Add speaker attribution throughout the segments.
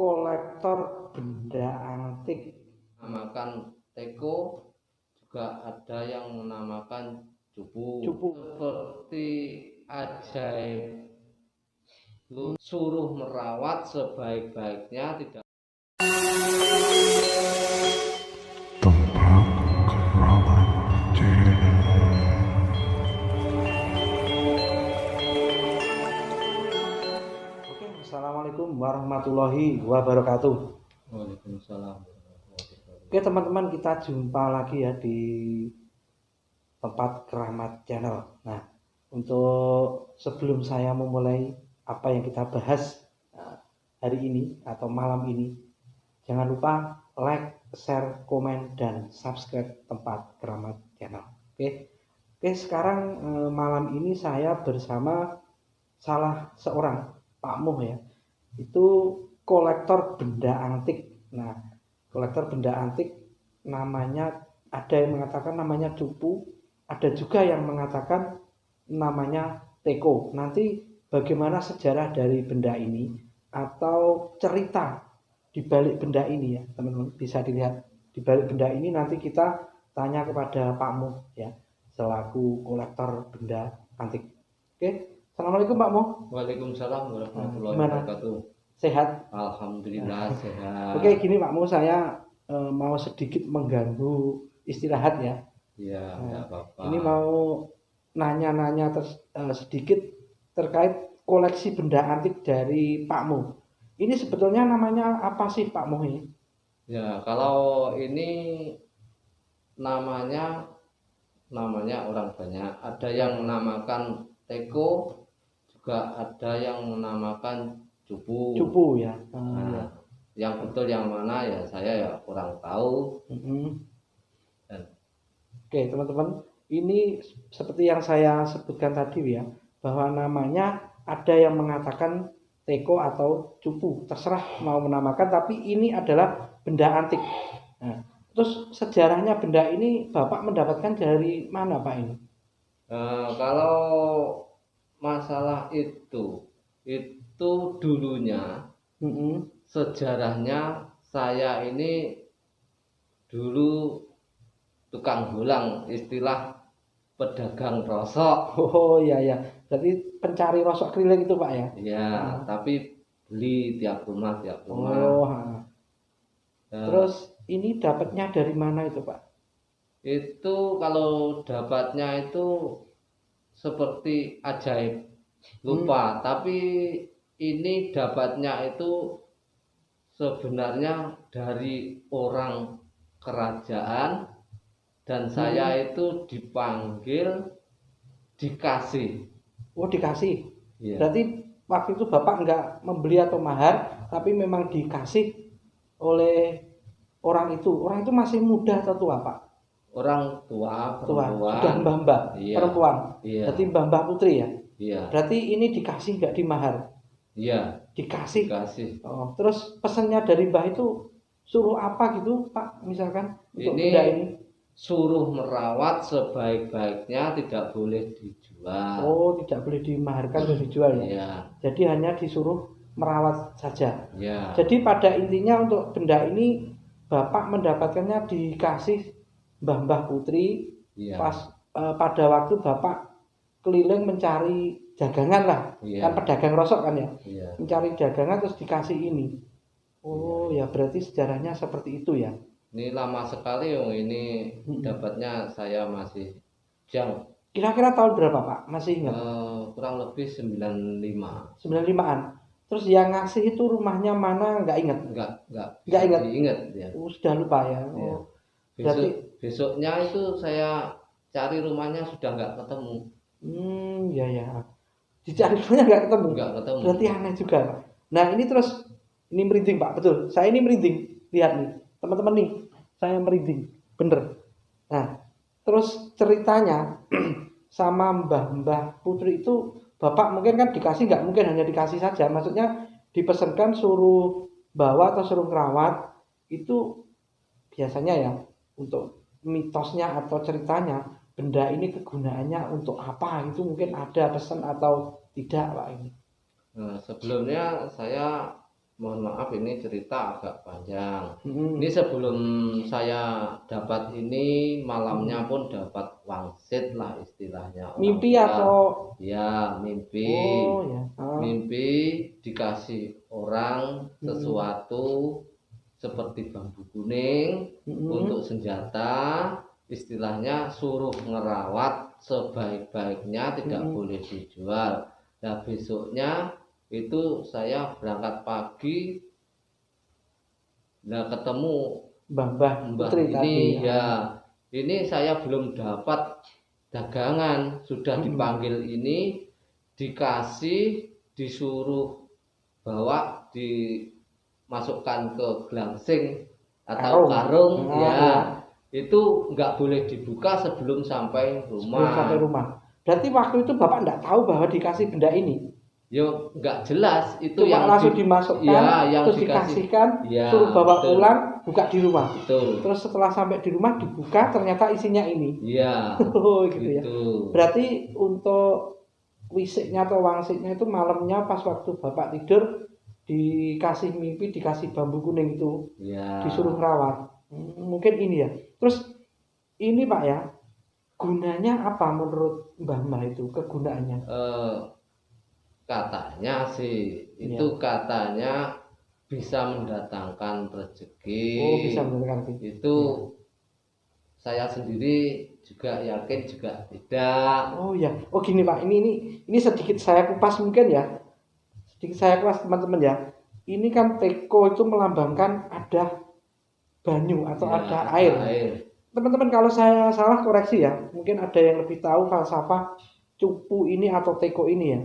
Speaker 1: kolektor benda antik.
Speaker 2: Namakan teko, juga ada yang menamakan cupu. Seperti ajaib, lu suruh merawat sebaik-baiknya, tidak
Speaker 1: Assalamualaikum warahmatullahi wabarakatuh.
Speaker 2: Waalaikumsalam.
Speaker 1: Oke teman-teman, kita jumpa lagi ya di tempat Keramat Channel. Nah, untuk sebelum saya memulai apa yang kita bahas hari ini atau malam ini, jangan lupa like, share, komen, dan subscribe tempat Keramat Channel. Oke, sekarang malam ini saya bersama salah seorang Pak Muh ya, itu kolektor benda antik. Nah, kolektor benda antik namanya, ada yang mengatakan namanya cupu, ada juga yang mengatakan namanya teko. Nanti bagaimana sejarah dari benda ini atau cerita di balik benda ini ya teman-teman, bisa dilihat di balik benda ini. Nanti kita tanya kepada Pak Muh ya, selaku kolektor benda antik. Oke. Assalamualaikum Pak Muh.
Speaker 2: Waalaikumsalam warahmatullahi wabarakatuh.
Speaker 1: Sehat?
Speaker 2: Alhamdulillah sehat.
Speaker 1: Oke, gini Pak Muh, saya mau sedikit mengganggu istirahat ya.
Speaker 2: Iya, enggak apa-apa.
Speaker 1: Ini mau nanya-nanya sedikit terkait koleksi benda antik dari Pak Muh. Ini sebetulnya namanya apa sih Pak Muh ini?
Speaker 2: Ya, kalau ini namanya orang banyak. Ada yang menamakan teko, juga ada yang menamakan cupu.
Speaker 1: Cupu ya.
Speaker 2: Nah, yang betul yang mana ya saya ya kurang tahu.
Speaker 1: Oke teman-teman, ini seperti yang saya sebutkan tadi ya, bahwa namanya ada yang mengatakan teko atau cupu, terserah mau menamakan, tapi ini adalah benda antik. Nah, terus sejarahnya benda ini Bapak mendapatkan dari mana Pak ini?
Speaker 2: Kalau masalah itu dulunya, sejarahnya saya ini dulu tukang bolang, istilah pedagang rosok.
Speaker 1: Oh iya ya, jadi pencari rosok keliling itu Pak ya?
Speaker 2: Iya, tapi beli tiap rumah.
Speaker 1: Oh. Terus ini dapatnya dari mana itu Pak?
Speaker 2: Itu kalau dapatnya itu seperti ajaib, lupa. Tapi ini dapatnya itu sebenarnya dari orang kerajaan, dan saya itu dipanggil, dikasih.
Speaker 1: Oh dikasih.
Speaker 2: Ya.
Speaker 1: Berarti waktu itu Bapak enggak membeli atau mahar, tapi memang dikasih oleh orang itu. Orang itu masih muda atau tua Pak?
Speaker 2: Orang tua, perempuan.
Speaker 1: Sudah mbah-mbah,
Speaker 2: iya.
Speaker 1: Perempuan.
Speaker 2: Iya.
Speaker 1: Berarti mbah-mbah putri ya?
Speaker 2: Iya.
Speaker 1: Berarti ini dikasih enggak dimahar?
Speaker 2: Iya.
Speaker 1: Dikasih.
Speaker 2: Oh,
Speaker 1: terus pesannya dari mbah itu suruh apa gitu Pak? Misalkan untuk benda ini?
Speaker 2: Suruh merawat sebaik-baiknya, tidak boleh dijual.
Speaker 1: Oh, tidak boleh dimaharkan atau dijual ya?
Speaker 2: Iya.
Speaker 1: Jadi hanya disuruh merawat saja.
Speaker 2: Iya.
Speaker 1: Jadi pada intinya untuk benda ini Bapak mendapatkannya dikasih mbah-mbah putri. Iya. Pas pada waktu Bapak keliling mencari dagangan lah. Iya. Kan pedagang rosok kan ya? Iya. Mencari dagangan terus dikasih ini. Oh iya. Ya berarti sejarahnya seperti itu ya.
Speaker 2: Ini lama sekali ini dapatnya, saya masih jang.
Speaker 1: Kira-kira tahun berapa Pak? Masih ingat?
Speaker 2: Kurang lebih 95.
Speaker 1: 95-an. Terus yang ngasih itu rumahnya mana? Nggak ingat? Nggak ingat.
Speaker 2: Ingat ya.
Speaker 1: Sudah lupa ya.
Speaker 2: Ya. Besoknya itu saya cari rumahnya sudah nggak ketemu.
Speaker 1: Ya. Dicari rumahnya nggak ketemu. Berarti aneh juga Pak. Nah ini terus ini merinding Pak, betul. Saya ini merinding. Lihat nih, teman-teman nih, saya merinding, bener. Nah, terus ceritanya sama mbah-mbah putri itu, Bapak mungkin kan dikasih, nggak mungkin hanya dikasih saja. Maksudnya dipesankan suruh bawa atau suruh ngerawat. Itu biasanya ya, untuk mitosnya atau ceritanya, benda ini kegunaannya untuk apa, itu mungkin ada pesan atau tidak Pak ini.
Speaker 2: Sebelumnya saya mohon maaf ini cerita agak panjang.
Speaker 1: Mm-mm.
Speaker 2: Ini sebelum saya dapat ini malamnya pun dapat wangsit lah istilahnya. Orang
Speaker 1: Mimpi
Speaker 2: tua.
Speaker 1: atau
Speaker 2: Ya, mimpi.
Speaker 1: oh ya.
Speaker 2: Mimpi dikasih orang sesuatu seperti bambu kuning untuk senjata, istilahnya suruh ngerawat sebaik-baiknya, tidak boleh dijual. Nah besoknya itu saya berangkat pagi, nah ketemu
Speaker 1: Mbah
Speaker 2: Mbah
Speaker 1: Putri
Speaker 2: ini
Speaker 1: tadi.
Speaker 2: ya, ini saya belum dapat dagangan, sudah dipanggil ini, dikasih, disuruh bawa, dimasukkan ke gelangsing atau karung, ya. Itu nggak boleh dibuka sebelum sampai rumah.
Speaker 1: Berarti waktu itu Bapak nggak tahu bahwa dikasih benda ini?
Speaker 2: Yo nggak jelas itu.
Speaker 1: Cuma
Speaker 2: yang
Speaker 1: langsung dimasukkan,
Speaker 2: ya, yang
Speaker 1: terus dikasihkan,
Speaker 2: ya,
Speaker 1: suruh bawa
Speaker 2: betul.
Speaker 1: pulang, buka di rumah.
Speaker 2: Betul.
Speaker 1: Terus setelah sampai di rumah dibuka, ternyata isinya ini.
Speaker 2: Iya.
Speaker 1: Oh gitu ya. Berarti untuk wisiknya atau wangsitnya itu malamnya pas waktu Bapak tidur dikasih mimpi, dikasih bambu kuning itu,
Speaker 2: ya.
Speaker 1: Disuruh rawat. Mungkin ini ya. Terus ini Pak ya, gunanya apa menurut Mbah itu, kegunaannya?
Speaker 2: Katanya sih itu katanya bisa mendatangkan rezeki.
Speaker 1: Oh, bisa mendatangkan rezeki.
Speaker 2: Itu saya sendiri juga yakin juga tidak.
Speaker 1: Oh ya. Oh gini Pak, ini sedikit saya kupas mungkin ya. Sedikit saya kupas teman-teman ya. Ini kan teko itu melambangkan ada banyu atau ada air. Teman-teman kalau saya salah koreksi ya. Mungkin ada yang lebih tahu falsafah cupu ini atau teko ini ya.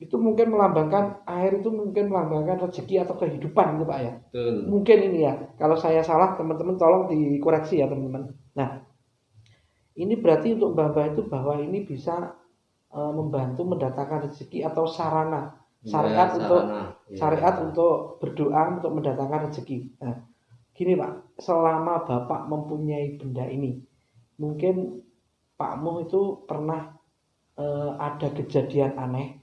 Speaker 1: Itu mungkin melambangkan air, itu mungkin melambangkan rezeki atau kehidupan gitu Pak ya.
Speaker 2: Betul.
Speaker 1: Mungkin ini ya. Kalau saya salah teman-teman tolong dikoreksi ya teman-teman. Nah, ini berarti untuk Mbah itu bahwa ini bisa membantu mendatangkan rezeki atau sarana syariat untuk berdoa untuk mendatangkan rezeki. Nah, gini Pak, selama Bapak mempunyai benda ini, mungkin Pak Muh itu pernah ada kejadian aneh,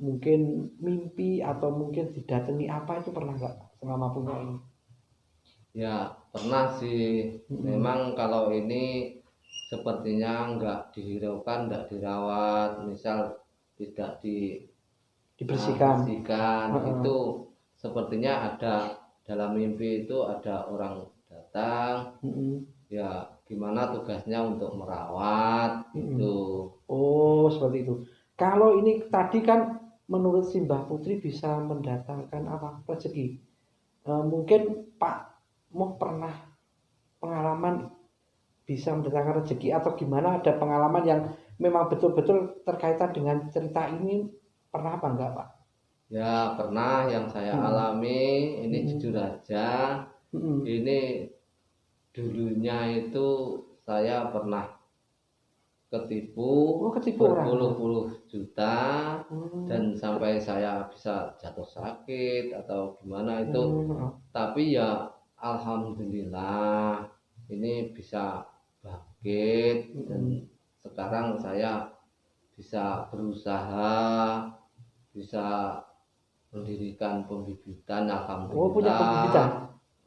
Speaker 1: mungkin mimpi atau mungkin didatangi apa itu pernah nggak selama punya ini?
Speaker 2: Ya pernah sih. Memang kalau ini sepertinya nggak dihiraukan, nggak dirawat, misal tidak dibersihkan, itu sepertinya ada dalam mimpi itu ada orang datang, ya gimana tugasnya untuk merawat itu.
Speaker 1: Oh seperti itu. Kalau ini tadi kan menurut si Mbah Putri bisa mendatangkan apa rezeki. Mungkin Pak Muh pernah pengalaman bisa mendatangkan rezeki atau gimana, ada pengalaman yang memang betul-betul terkaitan dengan cerita ini, pernah apa enggak Pak?
Speaker 2: Ya pernah, yang saya alami ini jujur aja. Ini dulunya itu saya pernah ketipu berpuluh-puluh juta, dan sampai saya bisa jatuh sakit atau gimana itu. Tapi ya alhamdulillah ini bisa bangkit, dan sekarang saya bisa berusaha, bisa mendirikan pembibitan. Alhamdulillah.
Speaker 1: Oh punya pembibitan.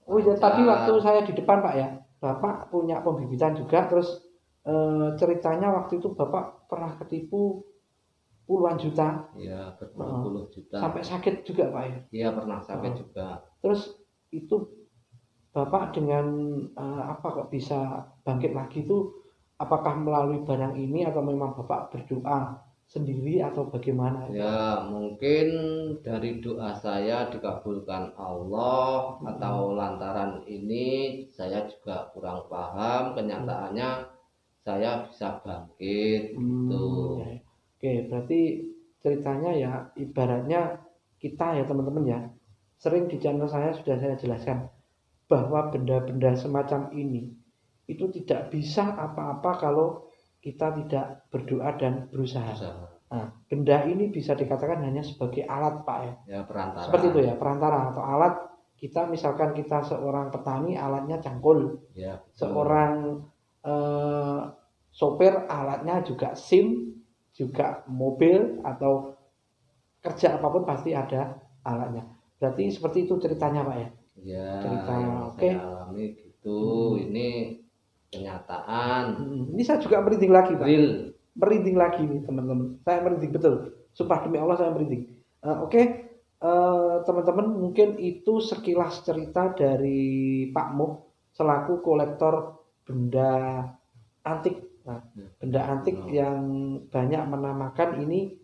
Speaker 1: Oh ya, tadi waktu saya di depan Pak ya, Bapak punya pembibitan juga. Terus ceritanya waktu itu Bapak pernah ketipu puluhan juta.
Speaker 2: Iya, berpuluh juta.
Speaker 1: Sampai sakit juga Pak ya?
Speaker 2: Iya, pernah sakit juga.
Speaker 1: Terus itu Bapak dengan apa kok bisa bangkit lagi itu? Apakah melalui barang ini atau memang Bapak berdoa sendiri atau bagaimana?
Speaker 2: Ya, mungkin dari doa saya dikabulkan Allah, atau lantaran ini saya juga kurang paham, kenyataannya saya bisa bangkit gitu.
Speaker 1: Oke, berarti ceritanya ya ibaratnya kita ya teman-teman ya, sering di channel saya sudah saya jelaskan bahwa benda-benda semacam ini itu tidak bisa apa-apa kalau kita tidak berdoa dan berusaha. Nah, benda ini bisa dikatakan hanya sebagai alat Pak ya.
Speaker 2: Ya, perantara.
Speaker 1: Seperti itu ya, perantara atau alat. Kita misalkan kita seorang petani, alatnya cangkul.
Speaker 2: Ya,
Speaker 1: seorang sopir, alatnya juga SIM, juga mobil, atau kerja apapun pasti ada alatnya. Berarti seperti itu ceritanya Pak ya.
Speaker 2: Ya,
Speaker 1: Cerita,
Speaker 2: yang
Speaker 1: oke.
Speaker 2: saya alami gitu. Ini kenyataan
Speaker 1: Ini saya juga merinding lagi Pak.
Speaker 2: real.
Speaker 1: Merinding lagi nih teman-teman. Saya merinding betul. Sumpah demi Allah saya merinding. Oke. Teman-teman, mungkin itu sekilas cerita dari Pak Muh selaku kolektor benda antik. Nah, benda antik yang banyak menamakan ini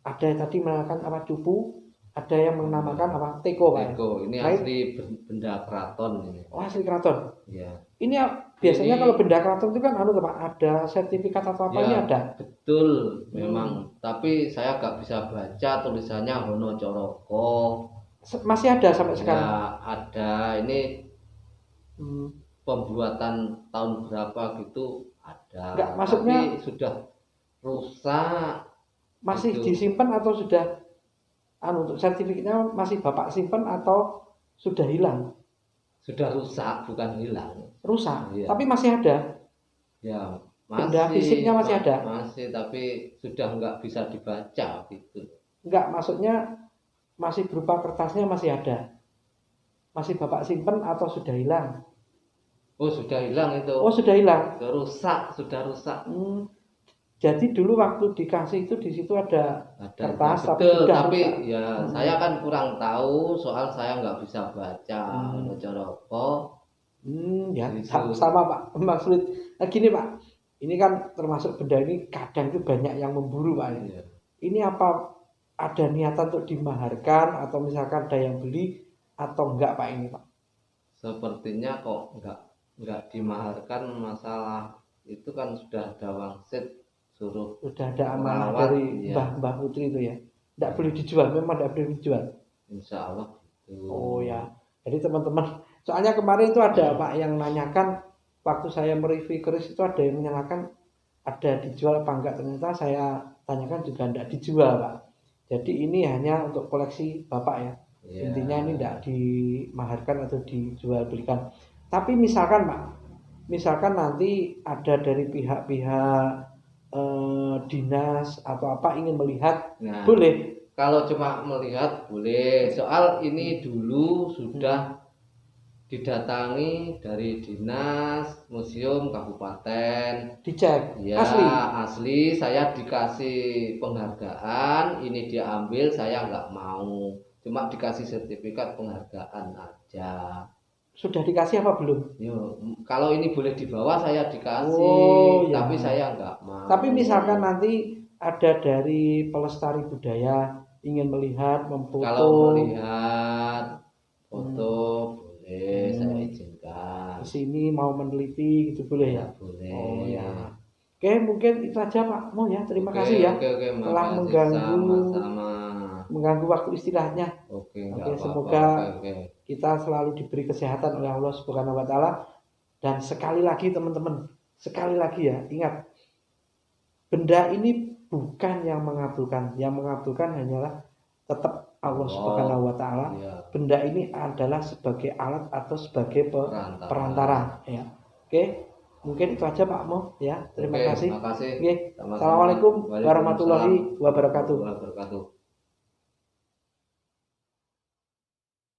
Speaker 1: ada yang tadi menamakan apa cupu, ada yang menamakan apa teko Pak.
Speaker 2: Teko, ini
Speaker 1: Nah,
Speaker 2: asli benda keraton ini.
Speaker 1: oh, asli keraton.
Speaker 2: Ya.
Speaker 1: Ini biasanya
Speaker 2: Ini-
Speaker 1: kalau benda keraton itu kan Pak, ada sertifikat atau apa
Speaker 2: Ya,
Speaker 1: ini ada.
Speaker 2: betul memang. Tapi saya gak bisa baca tulisannya Hono Coroko.
Speaker 1: Masih ada sampai sekarang.
Speaker 2: Ya, ada. Ini
Speaker 1: Hmm.
Speaker 2: pembuatan tahun berapa gitu ada.
Speaker 1: Enggak, maksudnya
Speaker 2: tapi sudah rusak.
Speaker 1: masih
Speaker 2: Itu.
Speaker 1: disimpan atau sudah untuk sertifikatnya masih Bapak simpan atau sudah hilang?
Speaker 2: Sudah rusak, bukan hilang.
Speaker 1: Rusak,
Speaker 2: Iya.
Speaker 1: tapi masih ada.
Speaker 2: Ya,
Speaker 1: Benda
Speaker 2: masih
Speaker 1: fisiknya masih ada?
Speaker 2: Masih, tapi sudah nggak bisa dibaca gitu.
Speaker 1: Enggak, maksudnya masih berupa kertasnya masih ada. Masih Bapak simpan atau sudah hilang?
Speaker 2: Oh, sudah hilang itu.
Speaker 1: Oh, sudah hilang.
Speaker 2: Sudah rusak.
Speaker 1: Jadi dulu waktu dikasih itu di situ ada kertas, tapi
Speaker 2: betul,
Speaker 1: sudah
Speaker 2: tapi
Speaker 1: rusak.
Speaker 2: ya saya kan kurang tahu soal saya nggak bisa baca Hono Coroko.
Speaker 1: Ya
Speaker 2: Gitu.
Speaker 1: sama Pak, maksud gini Pak, ini kan termasuk benda ini kadang itu banyak yang memburu Pak.
Speaker 2: Iya.
Speaker 1: Ini apa ada niatan untuk dimaharkan atau misalkan ada yang beli atau enggak Pak ini Pak?
Speaker 2: Sepertinya kok nggak dimaharkan, masalah itu kan sudah ada wangsit suruh
Speaker 1: Sudah ada amanah
Speaker 2: merawat,
Speaker 1: dari
Speaker 2: iya.
Speaker 1: Mbah Putri itu ya. Enggak boleh dijual, memang enggak boleh dijual.
Speaker 2: Insya Allah gitu.
Speaker 1: Oh ya. Jadi teman-teman, soalnya kemarin itu ada Pak yang nanyakan waktu saya mereview keris itu ada yang menyatakan ada dijual apa enggak, ternyata saya tanyakan juga enggak dijual Pak. Jadi ini hanya untuk koleksi Bapak ya.
Speaker 2: Iya.
Speaker 1: Intinya ini enggak dimaharkan atau dijual belikan. Tapi misalkan Pak, misalkan nanti ada dari pihak-pihak dinas atau apa ingin melihat,
Speaker 2: Nah,
Speaker 1: boleh.
Speaker 2: kalau cuma melihat boleh. Soal ini dulu sudah didatangi dari dinas museum kabupaten.
Speaker 1: Dicek
Speaker 2: Ya,
Speaker 1: asli.
Speaker 2: asli saya dikasih penghargaan, ini diambil, saya nggak mau. Cuma dikasih sertifikat penghargaan aja.
Speaker 1: Sudah dikasih apa belum?
Speaker 2: Yo, kalau ini boleh dibawa saya dikasih,
Speaker 1: Oh, ya.
Speaker 2: tapi saya nggak mau.
Speaker 1: Tapi misalkan nanti ada dari pelestari budaya ingin melihat, memfoto.
Speaker 2: Kalau melihat foto boleh, saya izinkan.
Speaker 1: Di sini mau meneliti gitu boleh ya?
Speaker 2: Boleh.
Speaker 1: Oh ya. Oke, mungkin itu aja Pak Mo ya. Terima
Speaker 2: Oke,
Speaker 1: kasih ya.
Speaker 2: oke,
Speaker 1: Telah
Speaker 2: makasih,
Speaker 1: mengganggu
Speaker 2: sama-sama.
Speaker 1: mengganggu waktu istirahatnya.
Speaker 2: Oke,
Speaker 1: Oke,
Speaker 2: apa-apa.
Speaker 1: semoga
Speaker 2: Oke.
Speaker 1: kita selalu diberi kesehatan oleh Allah Subhanahu wa taala. Dan sekali lagi teman-teman, sekali lagi ya, ingat benda ini bukan yang mengabulkan. Yang mengabulkan hanyalah tetap Allah Subhanahu wa taala.
Speaker 2: Iya.
Speaker 1: Benda ini adalah sebagai alat atau sebagai perantara ya. Oke, mungkin itu aja Pak Mo ya. Terima kasih.
Speaker 2: Terima kasih.
Speaker 1: Oke.
Speaker 2: Sama-sama.
Speaker 1: Assalamualaikum
Speaker 2: Waalaikumsalam
Speaker 1: warahmatullahi wabarakatuh.
Speaker 2: wabarakatuh.